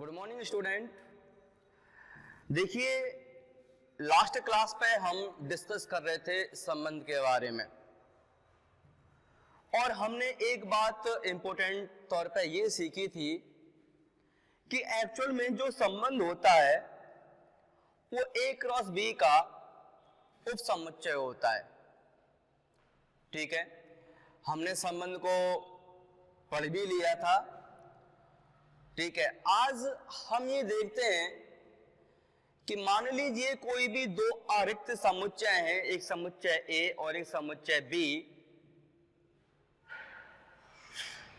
Good morning student. देखिए, last class पे हम डिस्कस कर रहे थे संबंध के बारे में और हमने एक बात इंपॉर्टेंट तौर पे ये सीखी थी कि एक्चुअल में जो संबंध होता है वो ए क्रॉस बी का उपसमुच्चय होता है। ठीक है, हमने संबंध को पढ़ भी लिया था। ठीक है, आज हम ये देखते हैं कि मान लीजिए कोई भी दो अरिक्त समुच्चय हैं, एक समुच्चय ए और एक समुच्चय बी।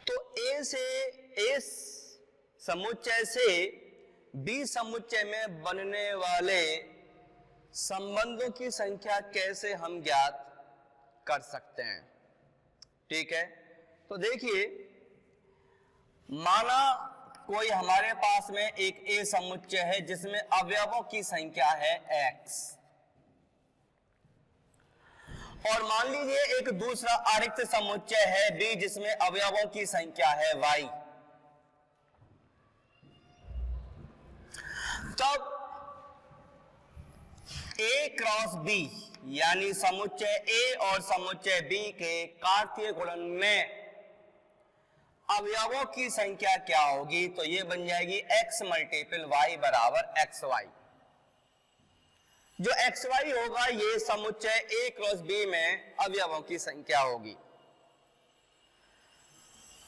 तो ए समुच्चय से बी समुच्चय में बनने वाले संबंधों की संख्या कैसे हम ज्ञात कर सकते हैं। ठीक है, तो देखिए, माना कोई हमारे पास में एक ए समुच्चय है जिसमें अवयवों की संख्या है x, और मान लीजिए एक दूसरा अरिक्त समुच्चय है b जिसमें अवयवों की संख्या है y। तब a क्रॉस b यानी समुच्चय a और समुच्चय b के कार्तीय गुणन में अवयवों की संख्या क्या होगी, तो ये बन जाएगी x मल्टीपल y बराबर xy। जो xy होगा ये समुच्चय a क्रॉस b में अवयवों की संख्या होगी।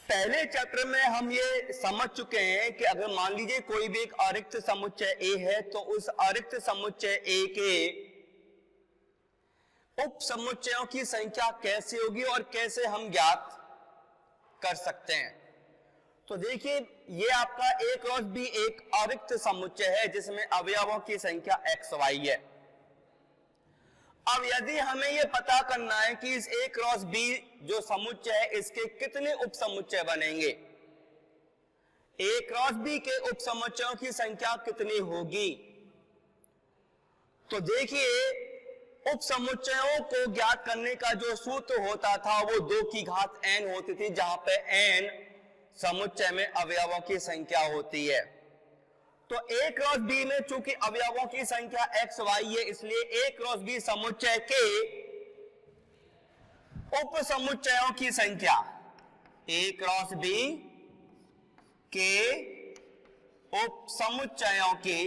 पहले चैप्टर में हम ये समझ चुके हैं कि अगर मान लीजिए कोई भी एक अरिक्त समुच्चय a है तो उस अरिक्त समुच्चय a के उप समुच्चयों की संख्या कैसे होगी और कैसे हम ज्ञात कर सकते हैं। तो देखिए, ये आपका a क्रॉस b एक अरिक्त समुच्चय है जिसमें अवयवों की संख्या xy है। अब यदि हमें यह पता करना है कि इस a क्रॉस b जो समुच्चय है इसके कितने उप समुच्चय बनेंगे, a क्रॉस b के उप समुच्चयों की संख्या कितनी होगी, तो देखिए उप समुच्चयों को ज्ञात करने का जो सूत्र होता था वो 2 की घात n होती थी, जहां पे n समुच्चय में अवयवों की संख्या होती है। तो a क्रॉस b में चूंकि अवयवों की संख्या xy है, इसलिए a क्रॉस b समुच्चय के उप समुच्चयों की संख्या a क्रॉस b के उप समुच्चयों की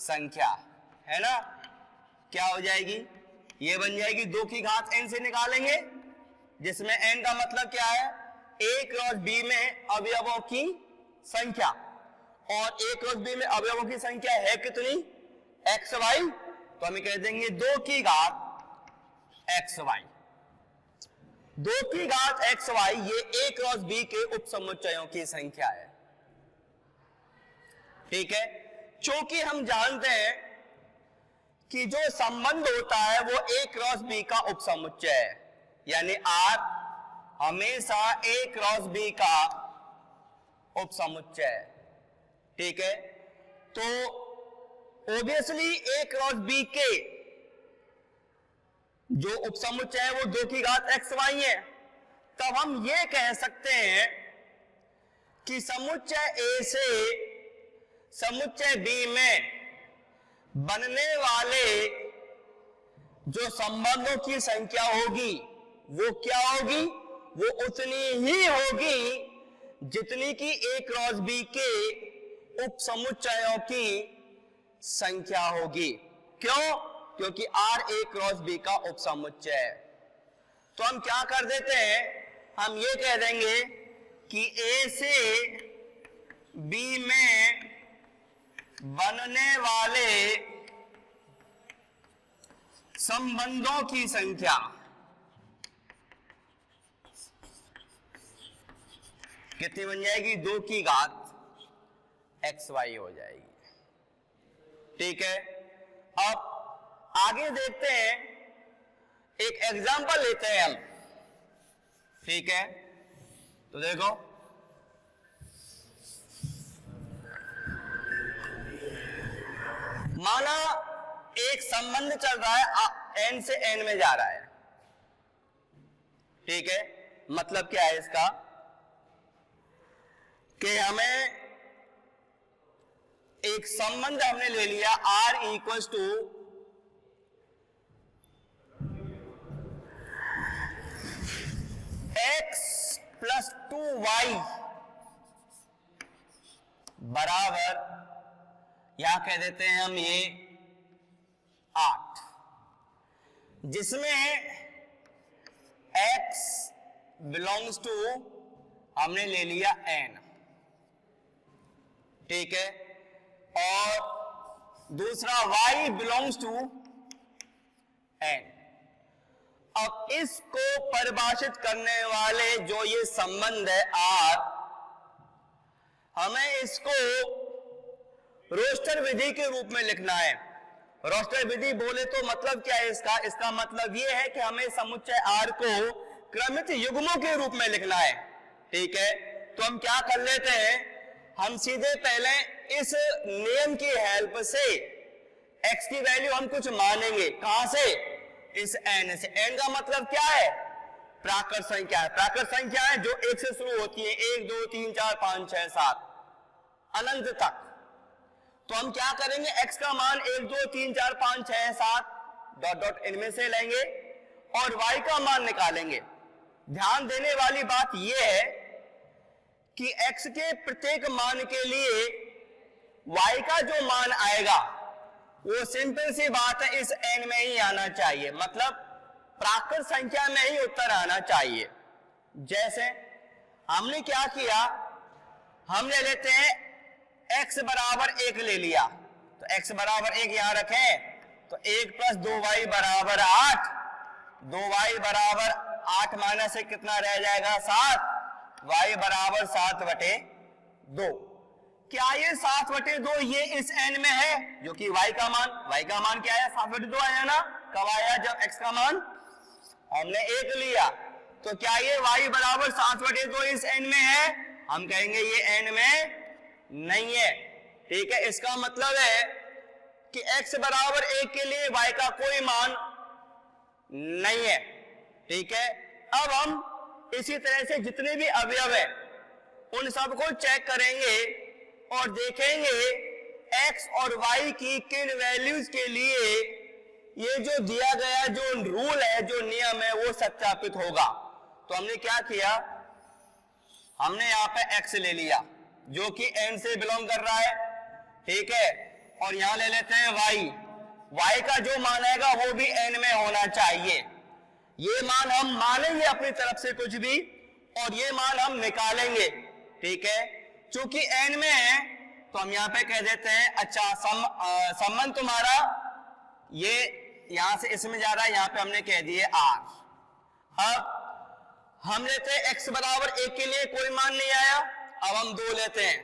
संख्या है ना, क्या हो जाएगी, ये बन जाएगी 2 की घात n से निकालेंगे, जिसमें n का मतलब क्या है, a क्रॉस b में अवयवों की संख्या, और a क्रॉस b में अवयवों की संख्या है कितनी, xy, तो हम कह देंगे 2 की घात xy। 2 की घात xy ये a क्रॉस b के उप समुच्चयों की संख्या है। ठीक है, चूंकि हम जानते हैं कि जो संबंध होता है वो a क्रॉस b का उपसमुच्चय है, यानी R हमेशा a क्रॉस b का उपसमुच्चय है। ठीक है, तो ऑब्वियसली a क्रॉस b के जो उपसमुच्चय है वो 2 की घात xy है। तब हम ये कह सकते हैं कि समुच्चय a से समुच्चय b में बनने वाले जो संबंधों की संख्या होगी वो क्या होगी, वो उतनी ही होगी जितनी की a क्रॉस b के उप समुच्चयों की संख्या होगी। क्यों? क्योंकि R a क्रॉस b का उप समुच्चय है। तो हम क्या कर देते हैं, हम ये कह देंगे कि a से b में बनने वाले संबंधों की संख्या कितनी बन जाएगी, 2 की घात xy हो जाएगी। ठीक है, अब आगे देखते हैं, एक एग्जांपल लेते हैं हम। ठीक है, तो देखो, माना एक संबंध चल रहा है n से n में जा रहा है। ठीक है, मतलब क्या है इसका कि हमें एक संबंध हमने ले लिया r equals to x plus 2y बराबर, यहां कह देते हैं हम ये 8, जिसमें x बिलोंग्स टू हमने ले लिया n, ठीक है, और दूसरा y बिलोंग्स टू n। अब इसको परिभाषित करने वाले जो ये संबंध है r, हमें इसको रोस्टर विधि के रूप में लिखना है। रोस्टर विधि बोले तो मतलब क्या है इसका? इसका मतलब ये है कि हमें समुच्चय r को क्रमित युग्मों के रूप में लिखना है, ठीक है। तो हम क्या कर लेते हैं, हम सीधे पहले इस नियम की हेल्प से x की वैल्यू हम कुछ मानेंगे, कहां से? इस n से। n का मतलब क्या है? प्राकृत संख्या है। प्राकृत संख्या है जो 1 से शुरू होती है, 1 2 3 4 5 6 7 अनंत तक। तो हम क्या करेंगे, x का मान 1 2 3 4 5 6 7 डॉट डॉट इनमें से लेंगे और y का मान निकालेंगे। ध्यान देने वाली बात यह है कि x के प्रत्येक मान के लिए y का जो मान आएगा वो सिंपल सी बात है, इस n में ही आना चाहिए, मतलब प्राकृत संख्या में ही उत्तर आना चाहिए। जैसे हमने क्या किया, हमने लेते हैं x बराबर 1 ले लिया, तो x बराबर 1 यहां रखें, तो 1 प्लस 2y बराबर 8, 2y बराबर 8 माइनस से कितना रह जाएगा 7, y बराबर 7/2। क्या ये 7/2 ये इस n में है, जो कि y का मान क्या है, 7/2 आया ना, कब आया? जब x का मान हमने 1 लिया। तो क्या ये y बराबर 7/2 इस n में है? हम कहेंगे ये n में नहीं है, ठीक है। इसका मतलब है कि x बराबर 1 के लिए y का कोई मान नहीं है, ठीक है। अब हम इसी तरह से जितने भी अवयव है उन सबको चेक करेंगे और देखेंगे x और y की किन वैल्यूज के लिए ये जो दिया गया जो रूल है, जो नियम है, वो सत्यापित होगा। तो हमने क्या किया, हमने यहां पे x ले लिया जो कि n से बिलोंग कर रहा है, ठीक है, और यहां ले लेते हैं y का जो मान आएगा वो भी n में होना चाहिए। ये मान हम मानेंगे अपनी तरफ से कुछ भी और ये मान हम निकालेंगे, ठीक है। चूंकि n में है तो हम यहां पे कह देते हैं अच्छा संबंध तुम्हारा ये यहां से इसमें जा रहा है, यहां पे हमने कह दिए r। अब हम लेते हैं x बराबर 1 के लिए कोई मान नहीं आया, अब हम 2 लेते हैं,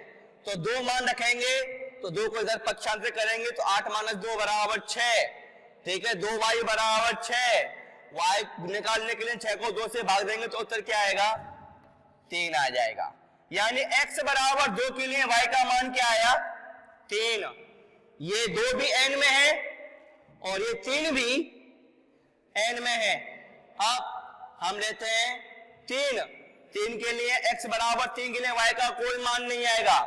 तो 2 मान रखेंगे, तो 2 को इधर पक्षांतर करेंगे तो 8 माइनस 2 बराबर 6, ठीक है। 2y बराबर 6, y निकालने के लिए 6 को 2 से भाग देंगे तो उत्तर क्या आएगा, 3 आ जाएगा। यानी x बराबर 2 के लिए y का मान क्या आया, 3। ये 2 भी n में है और ये 3 भी n में है। अब हम लेते हैं 3 के लिए x बराबर 3 के लिए y का कोई मान नहीं आएगा,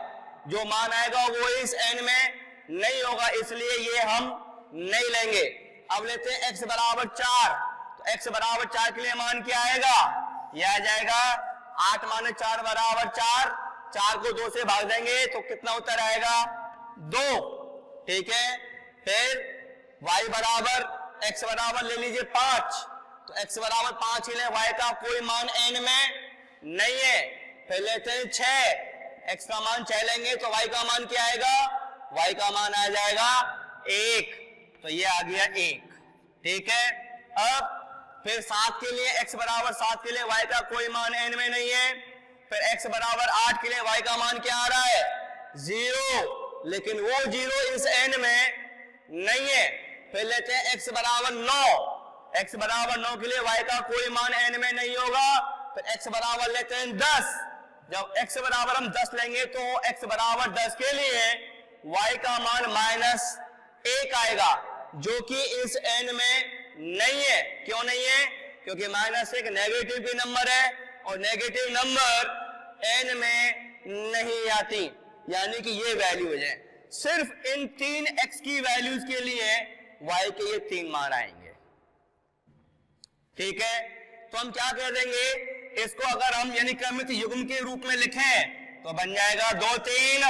जो मान आएगा वो इस n में नहीं होगा, इसलिए ये हम नहीं लेंगे। अब लेते हैं x बराबर 4, तो x बराबर 4 के लिए मान क्या आएगा, यह आ जाएगा 8 माइनस 4 बराबर 4, 4 को 2 से भाग देंगे तो कितना उत्तर आएगा, 2, ठीक है। फिर y बराबर x बराबर ले लीजिए 5, तो x बराबर 5 के लिए y का कोई मान n में नहीं है। फिर लेते हैं 6, x का मान 6 लेंगे तो y का मान क्या आएगा, y का मान आ जाएगा 1, तो ये आ गया 1, ठीक है। अब फिर 7 के लिए x बराबर 7 के लिए y का कोई मान n में नहीं है। फिर x बराबर 8 के लिए y का मान क्या आ रहा है, 0, लेकिन वो 0 इस n में नहीं है। फिर लेते हैं x बराबर 9, x बराबर 9 के लिए y का कोई मान n में नहीं होगा। फिर x बराबर लेते हैं 10, जब x बराबर हम 10 लेंगे तो x बराबर 10 के लिए y का मान -1 आएगा, जो कि इस n में नहीं है। क्यों नहीं है, क्योंकि -1 नेगेटिव की नंबर है और नेगेटिव नंबर n में नहीं आती, यानी कि ये वैल्यू है। सिर्फ इन 3 x की वैल्यूज के लिए y के ये 3 मान आएंगे। ठीक है, तो हम क्या कह देंगे, इसको अगर हम यानी क्रमित युग्म के रूप में लिखें तो बन जाएगा 2 3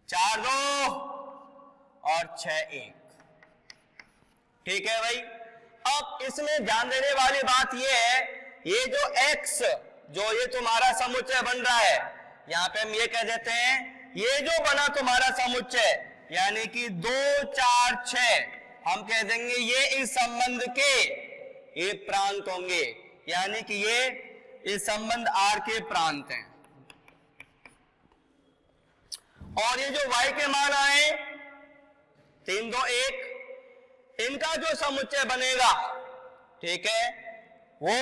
4 2 और 6 1। ठीक है भाई। अब इसमें ध्यान देने वाली बात यह है, ये जो x जो ये तुम्हारा समुच्चय बन रहा है, यहां पे हम ये कह देते हैं ये जो बना तुम्हारा समुच्चय यानी कि 2 4 6, हम कह देंगे ये इस संबंध के ये प्रांत होंगे, यानी कि ये इस संबंध R के प्रांत हैं। और ये जो y के मान आए 3 2 1, इनका जो समुच्चय बनेगा, ठीक है, वो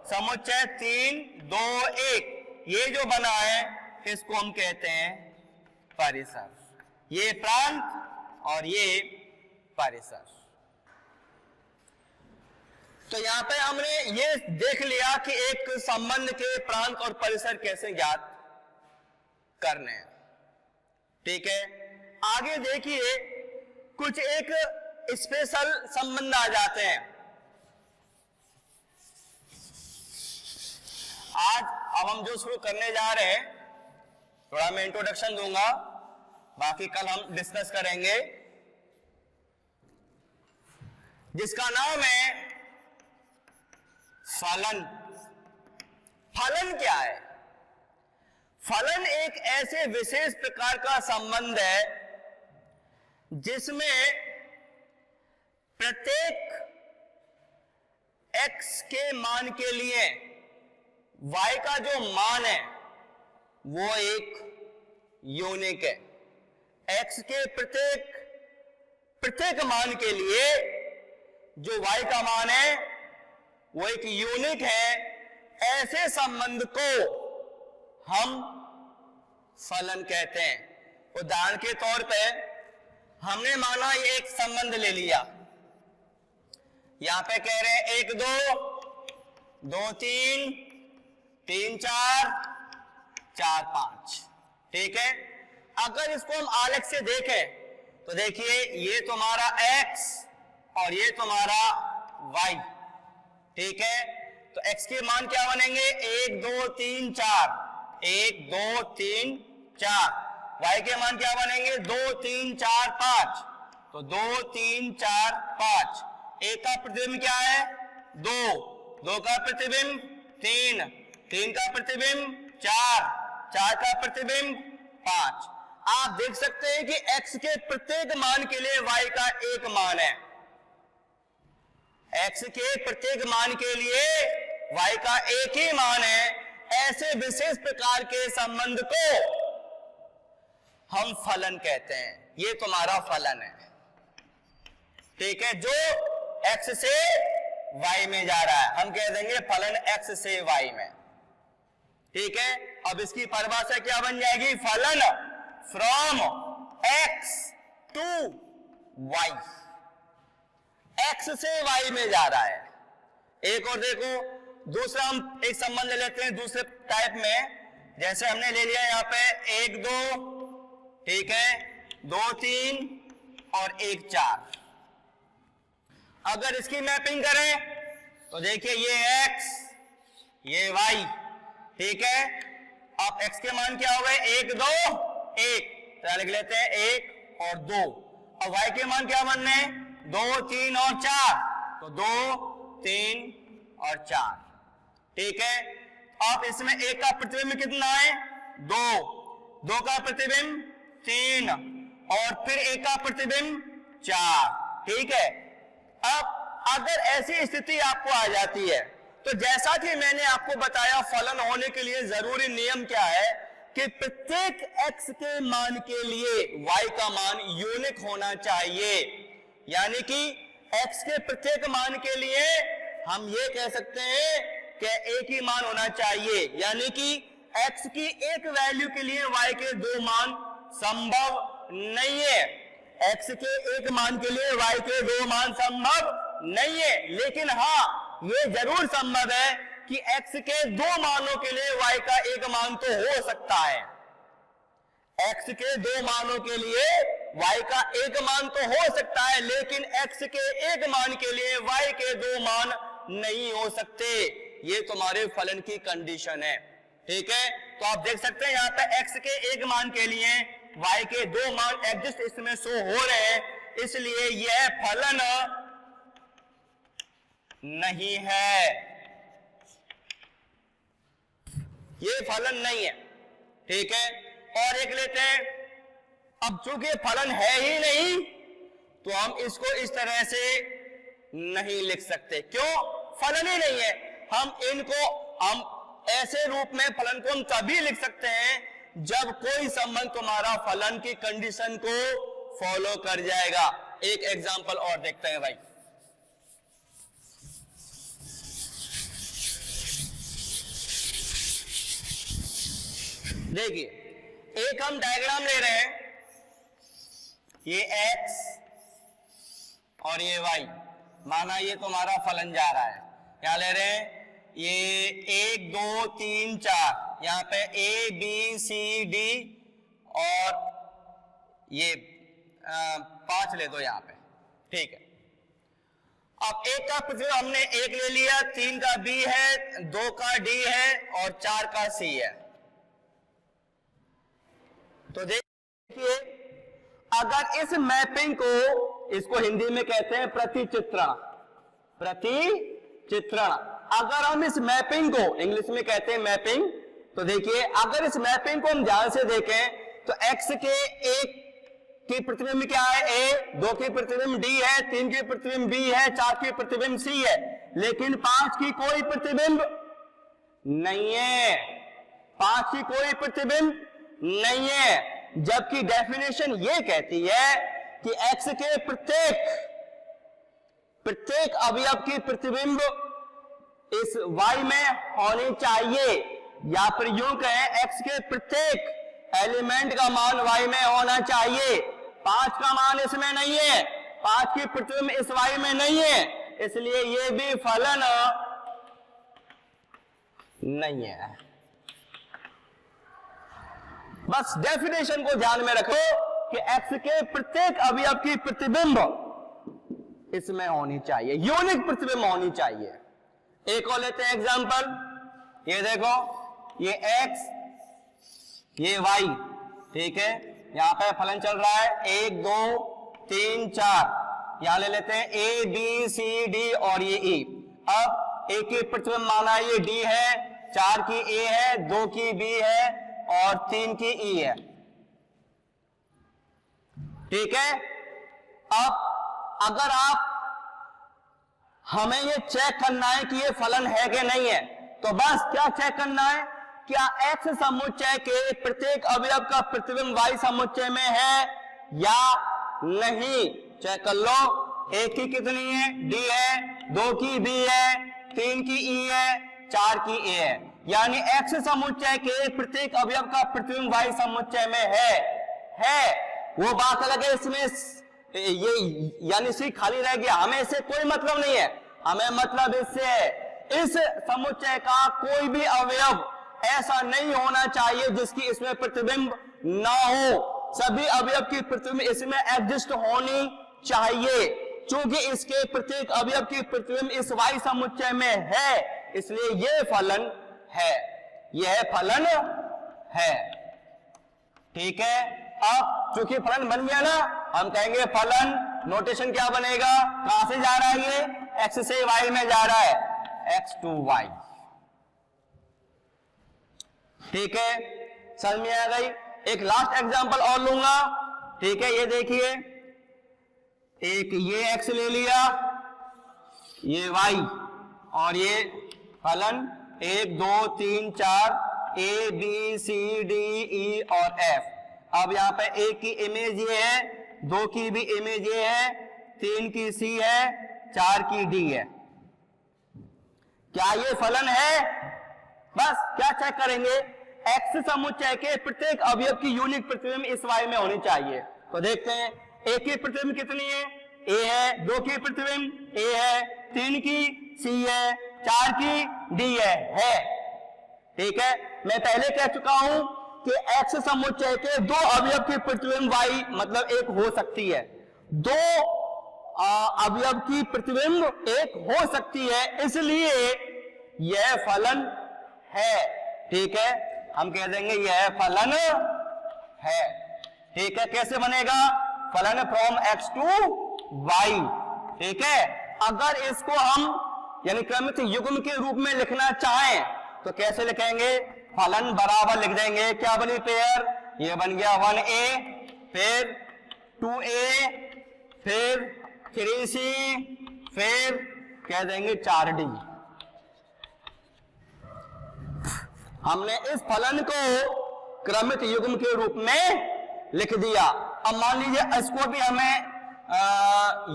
समुच्चय 3 2 1, ये जो बना है इसको हम कहते हैं परिसर। ये प्रांत और ये परिसर। तो यहां पे हमने ये देख लिया कि एक संबंध के प्रांत और परिसर कैसे ज्ञात करने हैं। ठीक है, आगे देखिए कुछ एक स्पेशल संबंध आ जाते हैं। आज अब हम जो शुरू करने जा रहे हैं, थोड़ा मैं इंट्रोडक्शन दूंगा, बाकी कल हम डिस्कस करेंगे, जिसका नाम है फलन। फलन क्या है? फलन एक ऐसे विशेष प्रकार का संबंध है जिसमें प्रत्येक x के मान के लिए y का जो मान है वो एक यूनिक है। x के प्रत्येक मान के लिए जो y का मान है वो एक यूनिक है। ऐसे संबंध को हम फलन कहते हैं। उदाहरण के तौर पे हमने माना ये एक संबंध ले लिया, यहां पे कह रहे हैं 1 2 2 3 3 4 4 5। ठीक है, अगर इसको हम आलेख से देखें तो देखिए ये तुम्हारा x और ये तुम्हारा y। ठीक है, तो x के मान क्या बनेंगे 1 2 3 4, 1 2 3 4। y के मान क्या बनेंगे 2 3 4 5, तो 2 3 4 5। एक का प्रतिबिंब क्या है 2, 2 का प्रतिबिंब 3, 3 का प्रतिबिंब 4, 4 का प्रतिबिंब 5। आप देख सकते हैं कि x के प्रत्येक मान के लिए y का एक मान है। x के प्रत्येक मान के लिए y का एक ही मान है। ऐसे विशेष प्रकार के संबंध को हम फलन कहते हैं। ये तुम्हारा फलन है। ठीक है, जो x से y में जा रहा है हम कह देंगे फलन x से y में। ठीक है, अब इसकी परिभाषा क्या बन जाएगी, फलन from x to y। x से y में जा रहा है। एक और देखो, दूसरा हम एक संबंध ले लेते हैं दूसरे टाइप में। जैसे हमने ले लिया यहाँ पे 1 2, ठीक है, 2 3 और 1 4। अगर इसकी मैपिंग करें तो देखिए ये x ये y। ठीक है, अब x के मान क्या हो गए 1 2 1, तो लिख लेते हैं 1 और 2। अब y के मान क्या बनने 2 3 और 4, तो 2 3 और 4। ठीक है, अब इसमें 1 का प्रतिबिंब कितना है 2, 2 का प्रतिबिंब 3 और फिर 1 का प्रतिबिंब 4। ठीक है, अब अगर ऐसी स्थिति आपको आ जाती है तो जैसा कि मैंने आपको बताया फलन होने के लिए जरूरी नियम क्या है कि प्रत्येक x के मान के लिए y का मान यूनिक होना चाहिए। यानी कि x के प्रत्येक मान के लिए हम ये कह सकते हैं कि एक ही मान होना चाहिए। यानी कि x की एक वैल्यू के लिए y के 2 मान संभव नहीं है। x के एक मान के लिए y के 2 मान संभव नहीं है, लेकिन हाँ ये जरूर संभव है कि x के 2 मानों के लिए y का एक मान तो हो सकता है। x के दो मानों के लिए y का एक मान तो हो सकता है, लेकिन x के एक मान के लिए y के दो मान नहीं हो सकते। ये तुम्हारे फलन की कंडीशन है, ठीक है। तो आप देख सकते हैं यहां पे x के एक मान के लिए y के दो मान एग्जिस्ट इसमें शो हो रहे हैं, इसलिए यह फलन नहीं है, ये फलन नहीं है, ठीक है। और एक लेते हैं, अब चूंकि फलन है ही नहीं तो हम इसको इस तरह से नहीं लिख सकते। क्यों? फलन ही नहीं है। हम ऐसे रूप में फलन को हम तभी लिख सकते हैं जब कोई संबंध तुम्हारा फलन की कंडीशन को फॉलो कर जाएगा। एक एग्जांपल और देखते हैं भाई। देखिए, एक हम डायग्राम ले रहे हैं, ये x और ये y, माना ये तुम्हारा फलन जा रहा है। क्या ले रहे हैं? ये 1 2 3 4, यहां पे a b c d और ये 5 ले दो यहां पे, ठीक है। अब एक का प्रतिबिंब हमने 1 ले लिया, 3 का b है, 2 का d है और 4 का c है। तो देखिए, अगर इस मैपिंग को, इसको हिंदी में कहते हैं प्रतिचित्रण, प्रतिचित्रण। अगर हम इस मैपिंग को इंग्लिश में कहते हैं मैपिंग, तो देखिए अगर इस मैपिंग को हम ध्यान से देखें तो x के 1 की प्रतिबिंब क्या है? a, 2 की प्रतिबिंब d है, 3 की प्रतिबिंब b है, 4 की प्रतिबिंब c है, लेकिन 5 की कोई प्रतिबिंब नहीं है, 5 की कोई प्रतिबिंब नहीं है। जबकि डेफिनेशन ये कहती है कि x के प्रत्येक अवयव की प्रतिबिंब इस y में होनी चाहिए, या फिर यूं कहें x के प्रत्येक एलिमेंट का मान y में होना चाहिए। 5 का मान इसमें नहीं है, 5 की प्रतिबिंब इस y में नहीं है, इसलिए ये भी फलन नहीं है। बस डेफिनेशन को ध्यान में रखो कि x के प्रत्येक अवयव की प्रतिबिंब इसमें होनी चाहिए, यूनिक प्रतिबिंब होनी चाहिए। एक और लेते हैं एग्जांपल, ये देखो, ये x, ये y, ठीक है। यहां पे फलन चल रहा है 1 2 3 4, यहां ले लेते हैं a b c d और ये e। अब a की प्रतिबिंब माना ये d है, 4 की a है, 2 की b है और 3 की e है, ठीक है। अब अगर आप, हमें ये चेक करना है कि ये फलन है कि नहीं है, तो बस क्या चेक करना है? क्या x समुच्चय के प्रत्येक अवयव का प्रतिबिंब y समुच्चय में है या नहीं? चेक कर लो। 1 की कितनी है? d है, 2 की b है, 3 की e है, 4 की a है, यानी x समुच्चय के प्रत्येक अवयव का प्रतिबिंब y समुच्चय में है। वो बात अलग है, इसमें ये यानी सी खाली रह गया, हमें इससे कोई मतलब नहीं है। हमें मतलब इससे है, इस समुच्चय का कोई भी अवयव ऐसा नहीं होना चाहिए जिसकी इसमें प्रतिबिंब ना हो। सभी अवयव की प्रतिबिंब इसमें एग्जिस्ट होनी चाहिए। चूंकि इसके प्रत्येक अवयव की प्रतिबिंब इस y समुच्चय में है, इसलिए यह फलन है, यह फलन है, ठीक है। अब चूंकि फलन बन गया ना, हम कहेंगे फलन, नोटेशन क्या बनेगा? कहां से जा रहा है ये? x से y में जा रहा है, x to y, ठीक है। समझ में आ गई? एक लास्ट एग्जांपल और लूंगा, ठीक है। ये देखिए, एक ये x ले लिया, ये y, और ये फलन 1 2 3 4 a b c d e और f। अब यहां पे 1 की इमेज ये है, 2 की भी इमेज ये है, 3 की c है, 4 की d है। क्या ये फलन है? बस क्या चेक करेंगे? x समुच्चय के प्रत्येक अवयव की यूनिक प्रतिबिंब इस y में होनी चाहिए। तो देखते हैं, 1 की प्रतिबिंब कितनी है? a है, 2 की प्रतिबिंब a है, 3 की c है, 4 की d है, ठीक है। मैं पहले कह चुका हूं कि एक्स समुच्चय के दो अवयव की प्रतिबिंब y मतलब एक हो सकती है, दो अवयव की प्रतिबिंब एक हो सकती है, इसलिए यह फलन है। ठीक है, हम कह देंगे यह फलन है। ठीक है, कैसे बनेगा? फलन फ्रॉम x टू y। ठीक है, अगर इसको हम यानी क्रमित युग्म के रूप में लिखना चाहें तो कैसे लिखेंगे? फलन बराबर लिख देंगे, क्या बनी पेयर? ये बन गया 1a, फिर 2a, फिर 3c, फिर कह देंगे 4d। हमने इस फलन को क्रमित युग्म के रूप में लिख दिया। अब मान लीजिए इसको भी हमें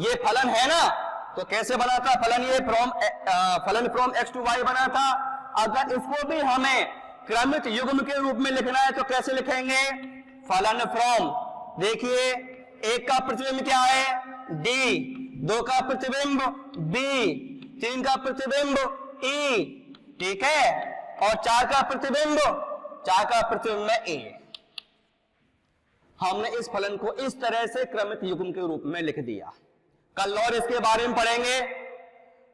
ये फलन है ना, तो कैसे बना था फलन? ये फलन फ्रॉम x टू y बना था। अगर इसको भी हमें क्रमित युग्म के रूप में लिखना है तो कैसे लिखेंगे? फलन फ्रॉम, देखिए एक का प्रतिबिंब क्या है? d, दो का प्रतिबिंब b, तीन का प्रतिबिंब e, ठीक है, और चार का प्रतिबिंब में a। हमने इस फलन को इस तरह से क्रमित युग्म के रूप में लिख दिया। कल और इसके बारे में पढ़ेंगे।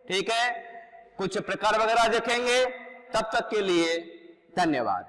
ठीक है, कुछ प्रकार वगैरह देखेंगे। तब तक के लिए धन्यवाद।